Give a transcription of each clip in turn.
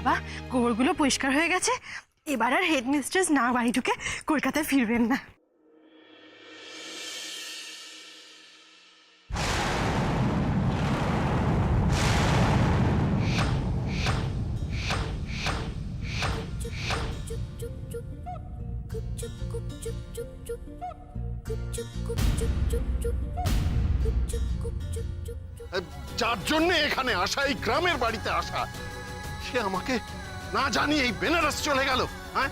বাবা, গোবরগুলো পরিষ্কার হয়ে গেছে। এবার আর হেডমিস্ট্রেস না বাড়ি ঢুকে কলকাতায় ফিরবেন না। যার জন্য এখানে আসা, এই গ্রামের বাড়িতে আসা, সে আমাকে না জানি এই বেনারস চলে গেল। হ্যাঁ,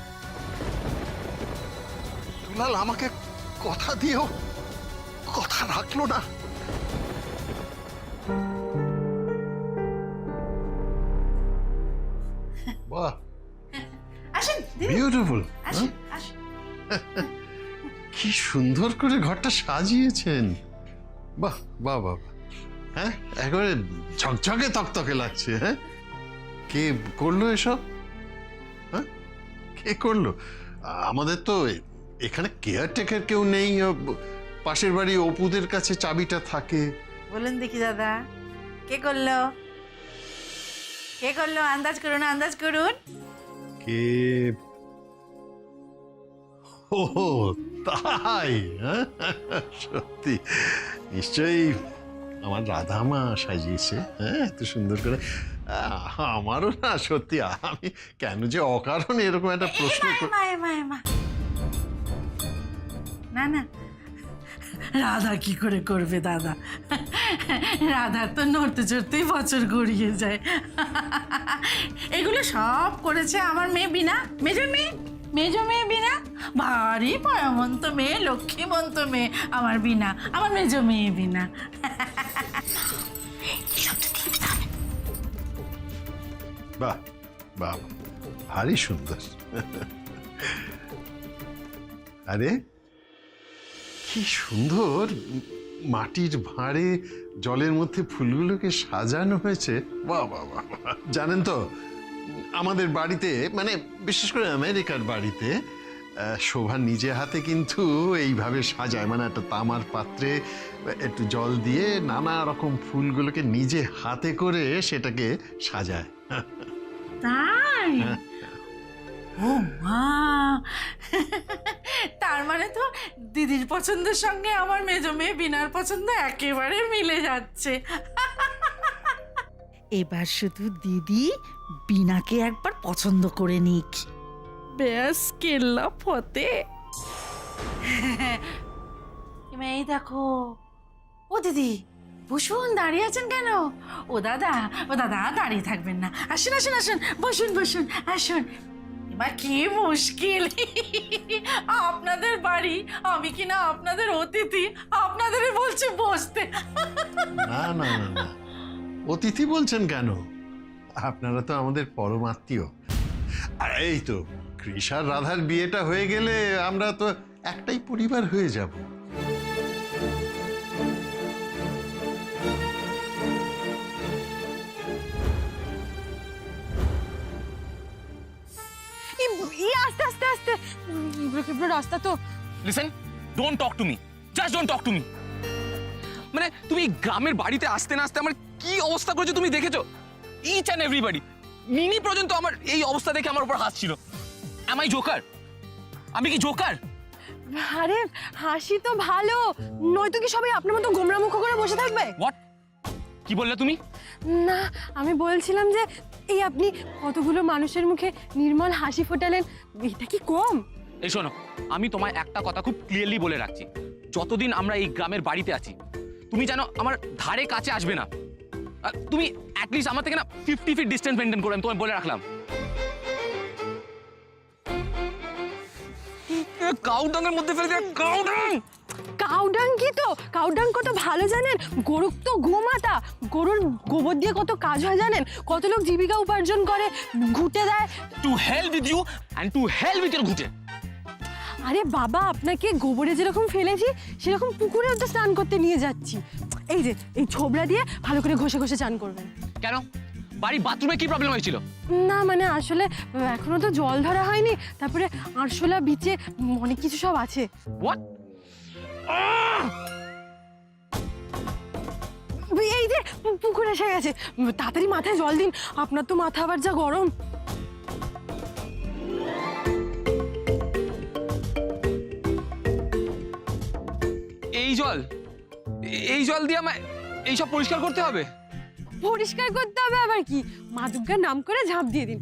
দুলাল আমাকে কথা দিয়েও কথা রাখলো না। বাহ, আসেন, বিউটিফুল। আসেন, আসেন। কি সুন্দর করে ঘরটা সাজিয়েছেন। বাহ বাহ বাহ, হ্যাঁ, একেবারে ঝকঝকে তকতকে লাগছে। হ্যাঁ, কে করলো এসব? হ্যাঁ, কে করলো? আমাদের তো এখানে কেয়ারটেকার কেউ নেই। পাশের বাড়ি অপুদের কাছে চাবিটা থাকে। বলুন দেখি দাদা, কে করলো? কে করলো? আন্দাজ করুন, আন্দাজ করুন। কে? ও তাই? হ্যাঁ, সত্যি নিশ্চয়ই আমার রাধামা সাজিয়েছে। হ্যাঁ, এত সুন্দর করে। আমারও না সত্যি, আমি কেন যে অকারণে এরকম একটা প্রশ্ন না না, রাধা কি করে করবে দাদা? রাধার তো নড়তে চড়তেই বছর গড়িয়ে যায়। এগুলো সব করেছে আমার মেয়ে বিনা, মেজ মেয়ে বিনা। ভারী পরামন্ত মেয়ে, লক্ষ্মীমন্ত মেয়ে আমার বিনা, আমার মেজ মেয়ে বিনা। বাহ বাহ, ভারী সুন্দর। আরে কি সুন্দর মাটির ভাঁড়ে জলের মধ্যে ফুলগুলোকে সাজানো হয়েছে। বাহ বাহ বাহ। জানেন তো, আমাদের বাড়িতে, মানে বিশেষ করে আমেরিকার বাড়িতে, শোভা নিজে হাতে কিন্তু এইভাবে সাজায়। মানে একটা তামার পাত্রে একটু জল দিয়ে নানা রকম ফুলগুলোকে নিজে হাতে করে সেটাকে সাজায়। তাই? ও মা, তার মানে তো দিদির পছন্দের সঙ্গে আমার মেজ মেয়ে বিনার পছন্দ একেবারে মিলে যাচ্ছে। এবার শুধু দিদি বিনাকে একবার পছন্দ করে নিক, ব্যাস কেল্লা ফতে। এই দেখো, ও দিদি বসুন, দাঁড়িয়ে আছেন কেন? ও দাদা দাঁড়িয়ে থাকবেন না, আসুন আসুন আসুন, বসুন বসুন, আসুন। এবার কি মুশকিল, আপনাদের বাড়ি, আমি কিনা আপনাদের অতিথি, আপনাদেরই বলছি বসতে। না না না না, অতিথি বলছেন কেন? আপনারা তো আমাদের পরম আত্মীয়। আর এই তো কৃষ আর রাধার বিয়েটা হয়ে গেলে আমরা তো একটাই পরিবার হয়ে যাব। আস্তে আস্তে আস্তে, রাস্তা তো। Listen, don't talk to me, just don't talk to me. মানে তুমি গ্রামের বাড়িতে আসতে না আসতে আমার কি অবস্থা করেছো তুমি দেখেছো? ইচ অ্যান্ড এভরিবডি, মিনি পর্যন্ত আমার এই অবস্থা দেখে আমার উপর হাসছিল। Am I Joker? আমি কি জোকার? আরে হাসি তো ভালো, নয়তো কি সবাই আপনার মতো গোমরা মুখ করে বসে থাকবে? হোয়াট? কি বললে তুমি? না, আমি বলছিলাম যে এই আপনি কতগুলো মানুষের মুখে নির্মল হাসি ফোটালেন, এটা কি কম? এই শোনো, আমি তোমায় একটা কথা খুব ক্লিয়ারলি বলে রাখছি, যতদিন আমরা এই গ্রামের বাড়িতে আছি তুমি জানো আমার ধারে কাছে আসবে না। তুমি অ্যাটলিস্ট আমার থেকে না 50 ফিট ডিস্টেন্স মেনটেন করো, আমি তোমায় বলে রাখলাম। কাউডাঙ্গের মধ্যে ফেলে দেয়, কাউডাং। কাউডাং কি? তো কাউডাং কত ভালো জানেন? গরুর তো গোমাতা, গরুর গোবর দিয়ে কত কাজ হয় জানেন? কত লোক জীবিকা উপার্জন করে, ঘুটে দেয়। To hell with you and to hell with your ঘুটে। আরে বাবা, আপনাকে গোবরে যেরকম ফেলেছি সেরকম পুকুরেও তো স্নান করতে নিয়ে যাচ্ছি। এই যে এই ছোবড়া দিয়ে ভালো করে ঘষে ঘষে চান করবেন। কেন? বাড়ির বাথরুমে কি প্রবলেম হয়েছিল? না মানে আসলে এখনো তো জল ধরা হয়নি, তারপরে আরশোলা বিচে অনেক কিছু সব আছে। হোয়াট? এই যে পুকুর এসে গেছে, তাড়াতাড়ি মাথায় জল দিন, আপনার তো মাথা আবার যা গরম। এই জল দিয়ে আমায় এইসব পরিষ্কার করতে হবে? পরিষ্কার করতে হবে আবার কি, মা দুর্গার নাম করে ঝাঁপ দিয়ে দিন।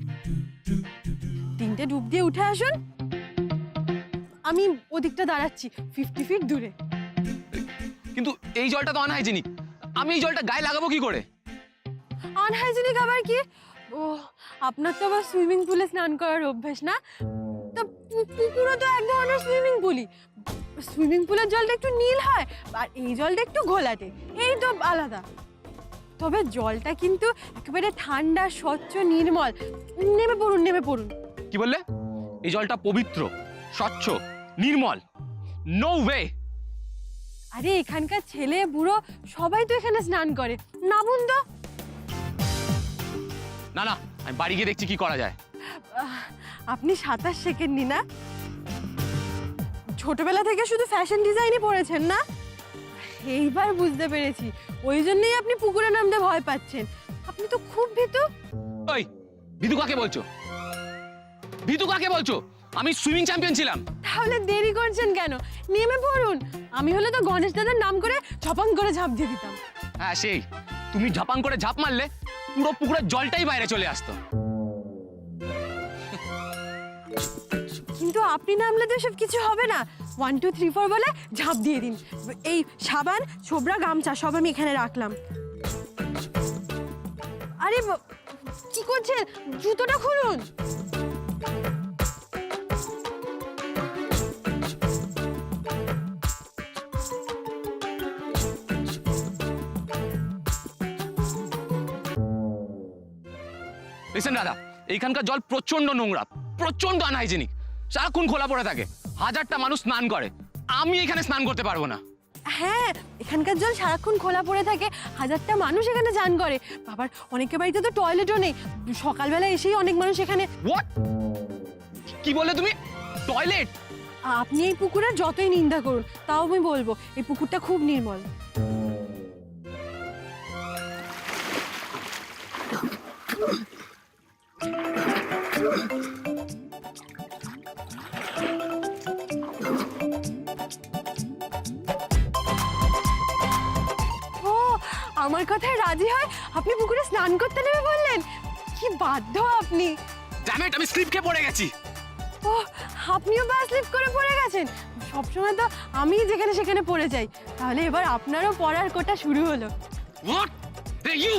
3টে ডুব দিয়ে উঠে আসুন, আমি ওদিকটা দাঁড়াচ্ছি 50 ফিট দূরে। কিন্তু এই জলটা তো আনহাইজেনিক, আমি এই জলটা গায়ে লাগাবো কি করে? আনহাইজেনিক আবার কি? ও, আপনার তো আবার সুইমিং পুলে স্নান করার অভ্যাস না? তো পুকুরও তো এক ধরনের সুইমিং পুলই। সুইমিং পুলের জলটা একটু নীল হয় আর এই জলটা একটু ঘোলাটে, এই তো আলাদা। তবে জলটা কিন্তু একেবারে ঠান্ডা, স্বচ্ছ, নির্মল। নেমে পড়ুন, নেমে পড়ুন। কি বললে? এই জলটা পবিত্র, স্বচ্ছ, নির্মল? No way! আরে এখানকার ছেলে বুড়ো সবাই তো এখানে স্নান করে, নামুন তো। না না, আমি বাড়ি গিয়ে দেখছি কি করা যায়। আপনি সাঁতার শেখেননি না? ছোটবেলা থেকে শুধু ফ্যাশন ডিজাইনই পড়েছেন না? এইবার বুঝতে পেরেছি, ওই জন্যই আপনি পুকুরে নামতে ভয় পাচ্ছেন। আপনি তো খুব ভীতু। ওই, ভীতু কাকে বলছো? ভীতু কাকে বলছো? আমি সুইমিং চ্যাম্পিয়ন ছিলাম। তাহলে দেরি করছেন কেন? নেমে পড়ুন। আমি হলে তো গণেশ দাদার নাম করে ঝপাং করে ঝাঁপ দিয়ে দিতাম। হ্যাঁ সেই, তুমি ঝাপাং করে ঝাঁপ মারলে পুরো পুকুরের জলটাই বাইরে চলে আসতো। কিন্তু আপনি নামলে তো সব কিছু হবে না। 1 2 3 4 বলে ঝাঁপ দিয়ে দিন। এই সাবান, ছোবড়া, গামছা সব আমি এখানে রাখলাম। আরে কি করছেন? জুতোটা খুলুন। লিসেন দাদা, এইখানকার জল প্রচন্ড নোংরা, প্রচন্ড আনহাইজেনিক, সারাক্ষণ খোলা পড়ে থাকে, 1000টা মানুষ স্নান করে, আমি এখানে স্নান করতে পারবো না। হ্যাঁ, এখানকার জল সারাক্ষণ খোলা পড়ে থাকে, 1000টা মানুষ এখানে চান করে। বাবার অনেকের বাড়িতে তো টয়লেটও নেই, সকালবেলা এসেই অনেক মানুষ এখানে। হোয়াট? কি বললে তুমি? টয়লেট? আপনি এই পুকুরের যতই নিন্দা করুন, তাও আমি বলবো এই পুকুরটা খুব নির্মল। ও, আমার কথায় রাজি হয় আপনি পুকুরে স্নান করতে নেমে বললেন? কি বাধ্য আপনি! ড্যাম ইট, আমি স্লিপ খেয়ে পড়ে গেছি। ও, আপনিও বা স্লিপ করে পড়ে গেছেন? সবসময় তো আমি যেখানে সেখানে পড়ে যাই। তাহলে এবার আপনারও পড়ার কোটা শুরু হলো। হোয়াট? Hey you!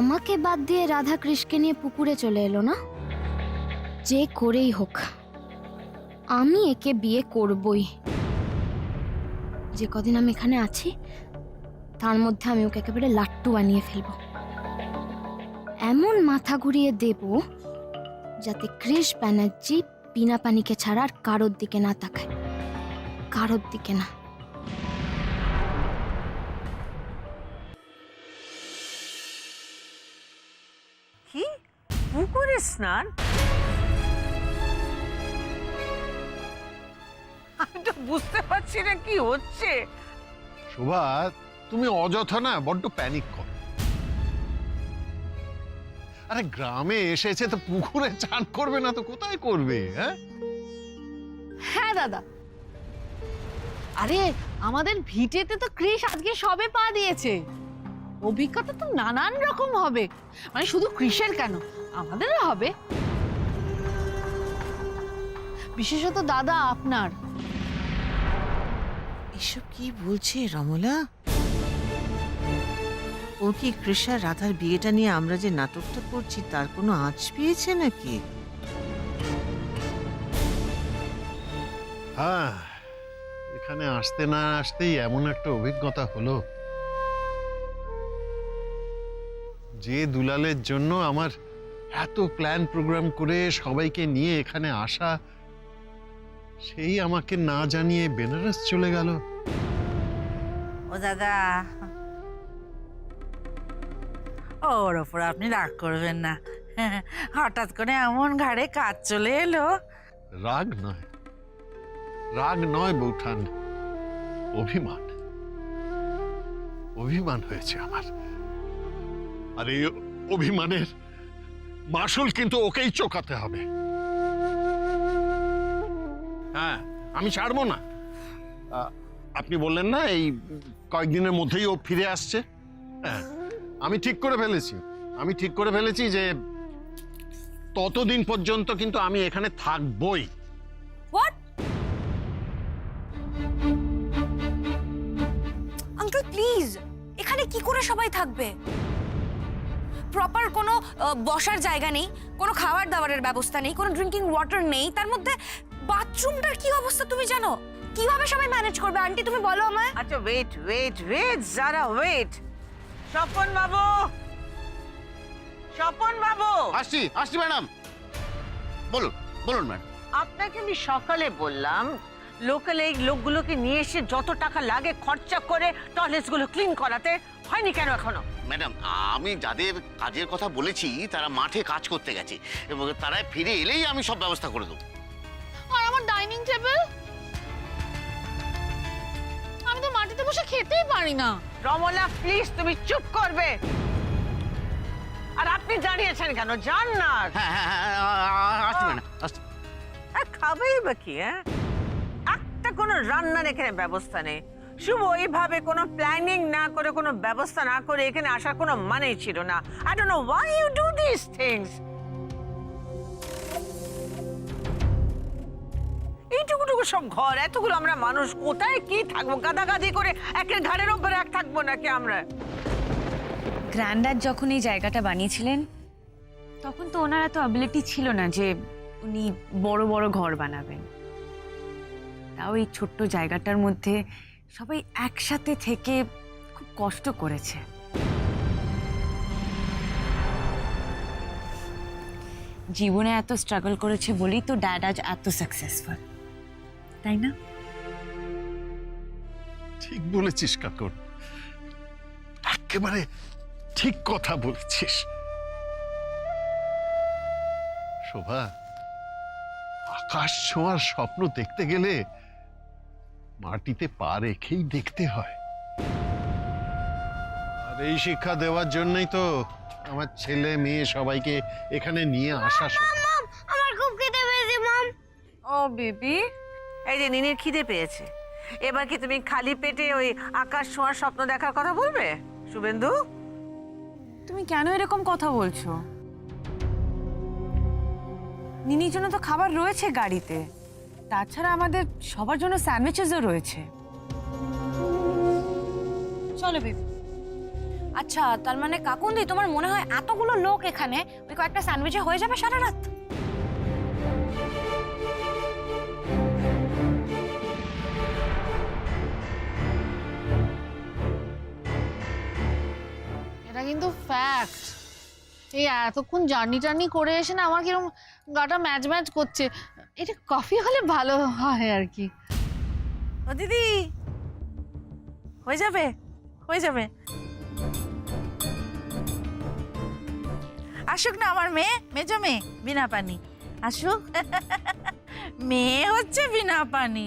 আমাকে বাদ দিয়ে রাধা কৃষ্ণকে নিয়ে পুকুরে চলে এলো না? যে করেই হোক আমি একে বিয়ে করবই। যে কদিন আমি এখানে আছি তার মধ্যে আমি ওকে একেবারে লাট্টু বানিয়ে ফেলবো। এমন মাথা ঘুরিয়ে দেব যাতে কৃষ ব্যানার্জি বিনা পানিকে ছাড়া আর কারোর দিকে না তাকায়, কারোর দিকে না। কি পুকুরে স্নান? আমি তো বুঝতে পারছি না কি হচ্ছে। শোভা, তুমি অযথা না বড্ড প্যানিক কর। আরে গ্রামে এসেছে তো পুকুরে চান করবে না তো কোথায় করবে? হ্যাঁ হ্যাঁ দাদা, আরে আমাদের ভিটেতে তো কৃষ আজকে সবে পা দিয়েছে। অভিজ্ঞতা তো নানান রকম হবে, মানে শুধু কৃষের কেন, আমাদেরও হবে। বিশেষত দাদা আপনার। এসব কি বলছে রমলা? ও কি কৃষা রাধার বিয়েটা নিয়ে আমরা যে নাটকটা করছি তার কোনো আঁচ পেয়েছে নাকি? হ্যাঁ, এখানে আসতে না আসতেই এমন একটা অভিজ্ঞতা হলো যে দুলালের জন্য আমার এত প্ল্যান প্রোগ্রাম করে সবাইকে নিয়ে এখানে আসা, সেই আমাকে না জানিয়ে বেনারস চলে গেল। ও দাদা, ওর ওপর আপনি রাগ করবেন না। হঠাৎ করে এমন ঘাড়ে কাজ চলে এলো। রাগ নয়, রাগ নয় বৌঠান, অভিমান। অভিমান হয়েছে আমার, আর এই অভিমানের মাসুল কিন্তু ওকেই চোকাতে হবে। হ্যাঁ, আমি ছাড়বো না। আপনি বললেন না এই কয়েকদিনের মধ্যেই ও ফিরে আসছে? হ্যাঁ, আমি ঠিক করে ফেলেছি যে ততদিন পর্যন্ত কিন্তু আমি এখানে থাকবই। হোয়াট? আঙ্কেল প্লিজ, এখানে কি করে সবাই থাকবে? প্রপার কোনো বসার জায়গা নেই, কোনো খাবার দাবারের ব্যবস্থা নেই, কোনো ড্রিঙ্কিং ওয়াটার নেই, তার মধ্যে বাথরুমটার কি অবস্থা তুমি জানো? কিভাবে সবাই ম্যানেজ করবে? আন্টি তুমি বলো আমায়। আচ্ছা ওয়েট যারা ওয়েট। স্বপন বাবু, আসছি ম্যাডাম। বলুন ম্যাডাম। আপনাকে আমি সকালে বললাম লোকাল এই লোকগুলোকে নিয়ে এসে যত টাকা লাগে খরচা করে টয়লেটসগুলো ক্লিন করাতে, হয়নি কেন এখনো? ম্যাডাম, আমি যাদের কাজের কথা বলেছি তারা মাঠে কাজ করতে গেছে এবং তারা ফিরে এলেই আমি সব ব্যবস্থা করে দেবো। আর আমার ডাইনিং টেবিল, আমি তো মাটিতে বসে খেতেই পারি না। রমলা প্লিজ তুমি চুপ করবে। আর আপনি জানিয়েছেন কেন? জান না। আসছি ম্যাডাম, আসছি। খাবেই বা কি? একটা কোনো রান্নার এখানে ব্যবস্থা নেই। শুভ এইভাবে কোনো প্ল্যানিং না করে, কোনো ব্যবস্থা না করে এখানে আসার কোনো মানেই ছিল না। I don't know why you do this things. এইটুকুটুকু সব ঘর, এতগুলো আমরা মানুষ, কোথায় কি থাকবো? গাদাগাদি করে একের ঘাড়ের ওপরে এক থাকবো নাকি আমরা? গ্র্যান্ডাড যখন এই জায়গাটা বানিয়েছিলেন তখন তো ওনার এত অ্যাবিলিটি ছিল না যে উনি বড় বড় ঘর বানাবেন। তাও এই ছোট্ট জায়গাটার মধ্যে সবাই একসাথে থেকে খুব কষ্ট করেছে। জীবনে এত স্ট্রাগল করেছে বলেই তো ড্যাড আজ এত সাকসেসফুল, তাই না? ঠিক বলেছিস কাকুর, একেবারে ঠিক কথা বলেছিস। শোভা, আকাশ ছোঁয়ার স্বপ্ন দেখতে গেলে মাটিতে পা রেখেই দেখতে হয়। আর এই শিক্ষা দেওয়ার জন্যই তো আমার ছেলে মেয়ে সবাইকে এখানে নিয়ে আসা। আমার খুব খিদে পেয়েছে মম। ও বেবি, এই যে নিনির খিদে পেয়েছে, এবার কি তুমি খালি পেটে ওই আকাশ ছোঁয়ার স্বপ্ন দেখার কথা বলবে? শুভেন্দু, তুমি কেন এরকম কথা বলছো? নিনির জন্য তো খাবার রয়েছে গাড়িতে, তাছাড়া আমাদের সবার জন্য স্যান্ডউইচেসও রয়েছে। চলো বেবি। আচ্ছা, তার মানে কাকুন্দি তোমার মনে হয় এতগুলো লোক এখানে ওই কয়েকটা স্যান্ডউইচে হয়ে যাবে সারা রাত? এটা কিন্তু ফ্যাক্ট। এই এতক্ষণ জার্নি করে এসে না আমার কিরকম গাটা ম্যাচ করছে। এটা কফি হলে ভালো হয় আর কি। ও দিদি, হয়ে যাবে। আসুক না আমার মেজো মেয়ে বিনা পানি। আসুক। মেয়ে হচ্ছে বিনা পানি,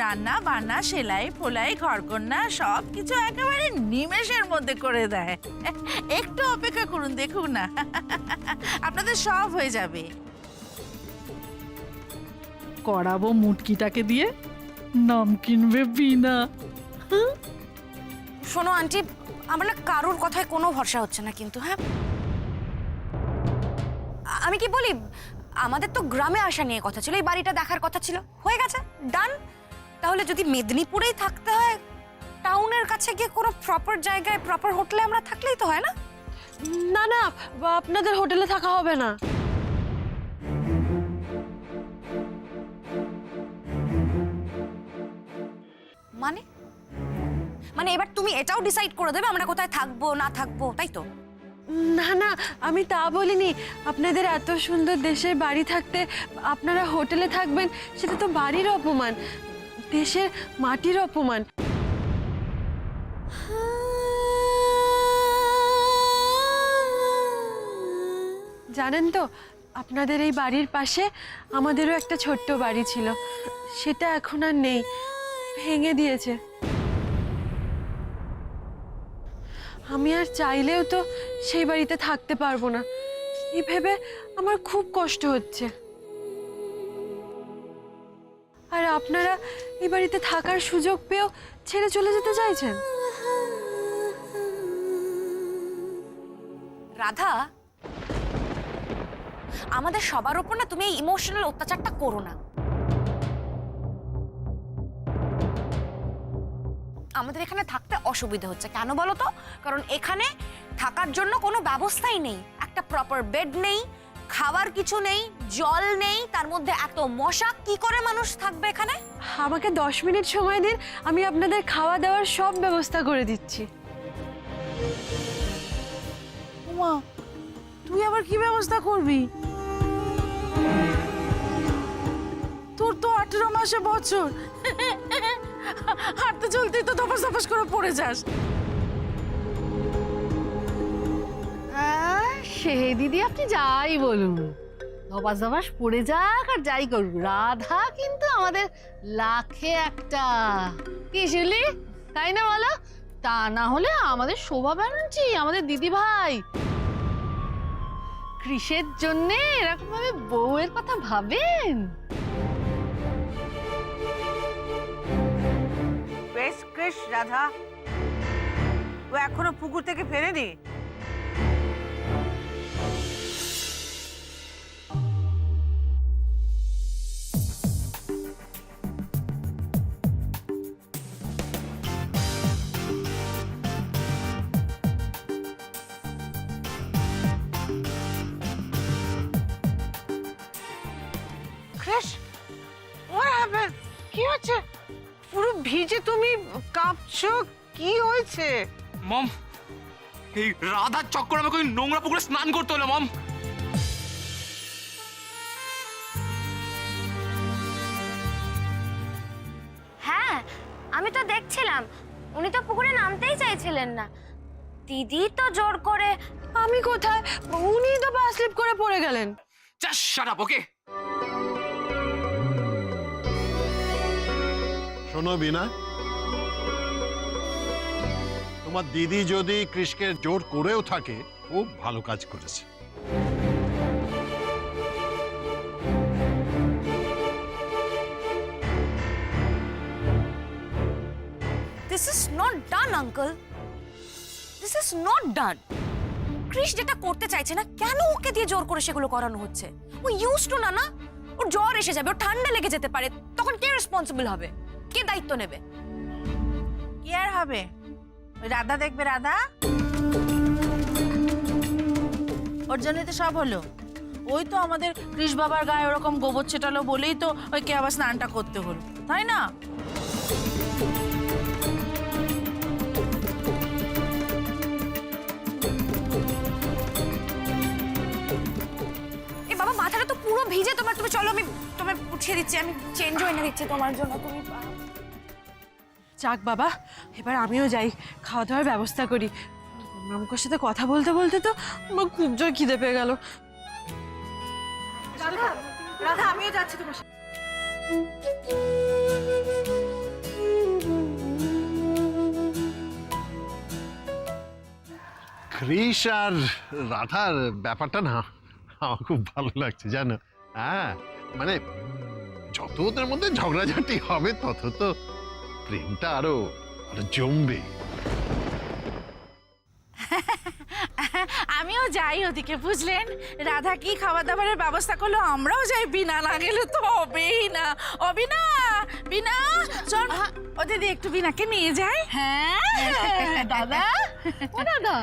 রান্না বান্না সেলাই ফোলাই ঘরকন্যা সব কিছু একেবারে নিমেষের মধ্যে করে দেয়। একটু অপেক্ষা করুন, দেখুন না আপনাদের সব হয়ে যাবে। করাবো মুটকিটাকে দিয়ে, নাম কিনবে বিনা। শোনো আন্টি, আমার না কারোর কথায় কোনো ভরসা হচ্ছে না কিন্তু। হ্যাঁ, আমি কি বলি, আমাদের তো গ্রামে আসা নিয়ে কথা ছিল, এই বাড়িটা দেখার কথা ছিল, হয়ে গেছে, ডান। তাহলে যদি মেদিনীপুরেই থাকতে হয়, টাউনের কাছে গিয়ে কোনো প্রপার জায়গায় প্রপার হোটেলে আমরা থাকলেই তো হয় না? না না, আপনাদের হোটেলে থাকা হবে না। মানে মানে এবার তুমি এটাও ডিসাইড করে দেবে আমরা কোথায় থাকবো না থাকবো, তাই তো? না না, আমি তা বলিনি। আপনাদের এত সুন্দর দেশের বাড়ি থাকতে আপনারা হোটেলে থাকবেন, সেটা তো বাড়ির অপমান, দেশের মাটির অপমান। জানেন তো, আপনাদের এই বাড়ির পাশে আমাদেরও একটা ছোট্ট বাড়ি ছিল, সেটা এখন আর নেই, ভেঙে দিয়েছে। আমি আর চাইলেও তো সেই বাড়িতে থাকতে পারবো না, এই ভেবে আমার খুব কষ্ট হচ্ছে। আর আপনারা এই বাড়িতে থাকার সুযোগ পেয়েও ছেড়ে চলে যেতে চাইছেন? রাধা, আমাদের সবার উপর না তুমি এই ইমোশনাল অত্যাচারটা করো না। আমাদের এখানে থাকতে অসুবিধা হচ্ছে কেন বলো তো? কারণ এখানে থাকার জন্য কোনো ব্যবস্থাই নেই, একটা প্রপার বেড নেই, খাবার কিছু নেই, জল নেই, তার মধ্যে এত মশা, কি করে মানুষ থাকবে এখানে? আমাকে 10 মিনিট সময় দিন, আমি আপনাদের খাওয়া দাওয়ার সব ব্যবস্থা করে দিচ্ছি। উমা, তুই আবার কি ব্যবস্থা করবি? তোর তো 18 মাসে বছর, হাঁটতে চলতেই তো ধপাস ধপাস করে পড়ে যাস। সে দিদি আপনি যাই বলুন, ধপাস ধপাস পড়ে যাক আর যাই করুক, রাধা কিন্তু আমাদের লাখে একটা, কি শুনলি? তাই না বলো? তা না হলে আমাদের শোভা ব্যানার্জি, আমাদের দিদি ভাই কৃষের জন্য এরকম ভাবে বউয়ের কথা ভাবেন? বেশ কৃষ রাধা, ও এখনো পুকুর থেকে ফেরেনি? কৃষ, what happened? কি হচ্ছে? পুরো ভিজে তুমি কাঁপছো, কি হয়েছে? মম, এই রাধার চক্করে আমাকে ওই নোংরা পুকুরে স্নান করতে হলো মম। হ্যাঁ, আমি তো দেখছিলাম, উনি তো পুকুরে নামতেই চাইছিলেন না, দিদি তো জোর করে। আমি কোথায়? উনিই তো পা স্লিপ করে পড়ে গেলেন। জাস্ট শাট আপ, ওকে? শোনো বিনা, তোমার দিদি যদি কৃষকে জোর করেও থাকে, খুব ভালো কাজ করেছে। This is not done uncle, this is not done. Krish যেটা করতে চাইছে না, কেন ওকে দিয়ে জোর করে সেগুলো করানো হচ্ছে? ও ইউজ টু না, ওর জ্বর এসে যাবে, ওর ঠান্ডা লেগে যেতে পারে, তখন কে রেসপন্সিবল হবে, কে দায়িত্ব নেবে? কি আর হবে, ওই রাধা দেখবে, রাধা ওর জন্যই তো সব হলো। ওই তো আমাদের কৃষ বাবার গায়ে ওরকম গোবর ছেটালো বলেই তো ওইকে আবার স্নানটা করতে হলো, তাই না? এ বাবা, মাথাটা তো পুরো ভিজে তোমার, তুমি চলো আমি তোমায় উঠিয়ে দিচ্ছি, আমি চেঞ্জ হয়ে এনে দিচ্ছি তোমার জন্য। তুমি যাক বাবা, এবার আমিও যাই, খাওয়া দাওয়ার ব্যবস্থা করি। মামুকের সাথে কথা বলতে বলতে তো আমার খুব জোর খিদে পেয়ে গেল। রাধা, আমিও যাচ্ছি তোমার সাথে। কৃষ আর রাধার ব্যাপারটা না আমার খুব ভালো লাগছে, জানো? হ্যাঁ, মানে যত ওদের মধ্যে ঝগড়াঝাটি হবে, তত তো প্রেমটা আরো আরো জমবে। আমিও যাই ওদিকে, বুঝলেন? রাধা কি খাবার দাবারের ব্যবস্থা করলো, আমরাও যাই, বিনা না গেলে তো হবেই না। ও বিনা, বিনা চল ও দিদি, একটু বিনাকে নিয়ে যাই। হ্যাঁ দাদা, ও দাদা,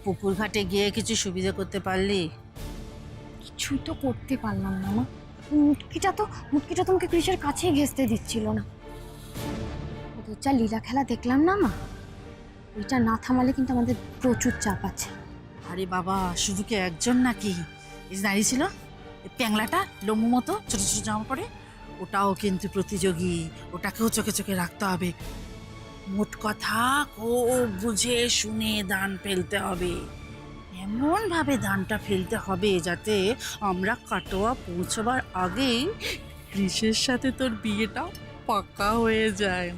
পুকুর ঘাটে গিয়ে কিছু সুবিধা করতে পারলি? কিছুই তো করতে পারলাম না মা। মুটকিটা তো তোমাকে ক্রিসের কাছেই ঘেঁচতে দিচ্ছিল না। ওদের যা লীলা খেলা দেখলাম না মা, ওইটা না থামালে কিন্তু আমাদের প্রচুর চাপ আছে। আরে বাবা, শুধু কি একজন নাকি? এই যে দাঁড়িয়ে ছিল ট্যাংলাটা, লম্বু মতো ছোট ছোট জামা পরে, ওটাও কিন্তু প্রতিযোগী, ওটাকেও চোখে চোখে রাখতে হবে। মোট কথা, খুব বুঝে শুনে দান ফেলতে হবে, এমন ভাবে দানটা ফেলতে হবে যাতে আমরা কাটোয়া পৌঁছবার আগেই কৃষের সাথে তোর বিয়েটা পাকা হয়ে যায়।